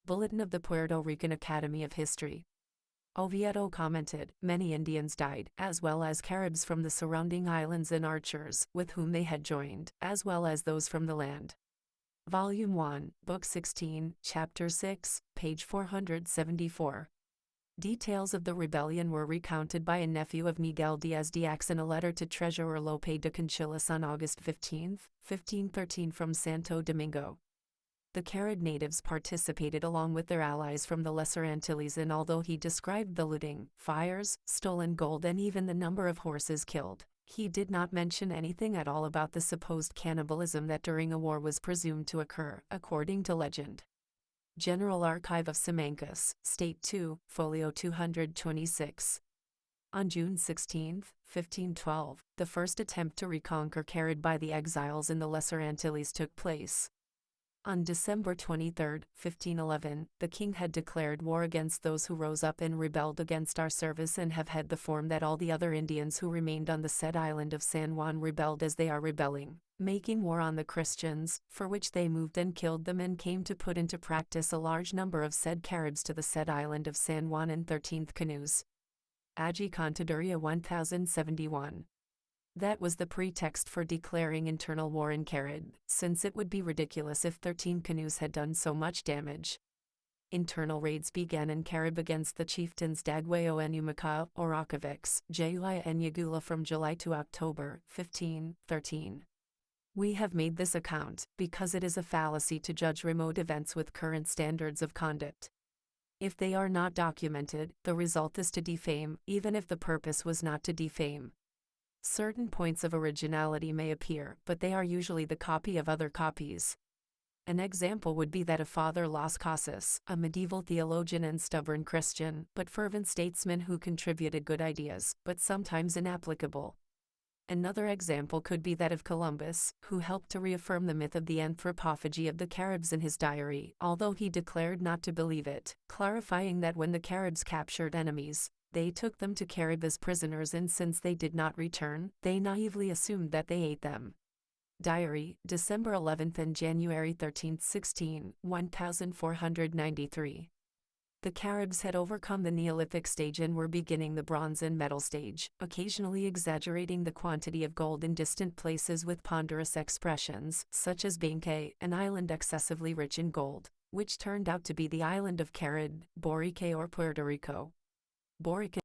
Bulletin of the Puerto Rican Academy of History. Oviedo commented, many Indians died, as well as Caribs from the surrounding islands and archers, with whom they had joined, as well as those from the land. Volume 1, Book 16, Chapter 6, page 474. Details of the rebellion were recounted by a nephew of Miguel Diaz-Diaz in a letter to Treasurer Lope de Conchillas on August 15, 1513 from Santo Domingo. The Carib natives participated along with their allies from the Lesser Antilles, and although he described the looting, fires, stolen gold and even the number of horses killed, he did not mention anything at all about the supposed cannibalism that during a war was presumed to occur, according to legend. General Archive of Simancas, State 2, Folio 226. On June 16, 1512, the first attempt to reconquer Carib by the exiles in the Lesser Antilles took place. On December 23, 1511, the king had declared war against those who rose up and rebelled against our service, and have had the form that all the other Indians who remained on the said island of San Juan rebelled as they are rebelling, making war on the Christians, for which they moved and killed them, and came to put into practice a large number of said Caribs to the said island of San Juan in 13th canoes. Agi Contaduria 1071. That was the pretext for declaring internal war in Carib, since it would be ridiculous if 13 canoes had done so much damage. Internal raids began in Carib against the chieftains Dagueo and Umaka, Orakovics, Jayuya and Yagula from July to October, 1513. We have made this account, because it is a fallacy to judge remote events with current standards of conduct. If they are not documented, the result is to defame, even if the purpose was not to defame. Certain points of originality may appear, but they are usually the copy of other copies. An example would be that of Father Las Casas, a medieval theologian and stubborn Christian, but fervent statesman who contributed good ideas, but sometimes inapplicable. Another example could be that of Columbus, who helped to reaffirm the myth of the anthropophagy of the Caribs in his diary, although he declared not to believe it, clarifying that when the Caribs captured enemies, they took them to Carib as prisoners, and since they did not return, they naively assumed that they ate them. Diary, December 11 and January 13, 1493. The Caribs had overcome the Neolithic stage and were beginning the Bronze and Metal stage, occasionally exaggerating the quantity of gold in distant places with ponderous expressions, such as Benque, an island excessively rich in gold, which turned out to be the island of Carib, Borique or Puerto Rico. Borique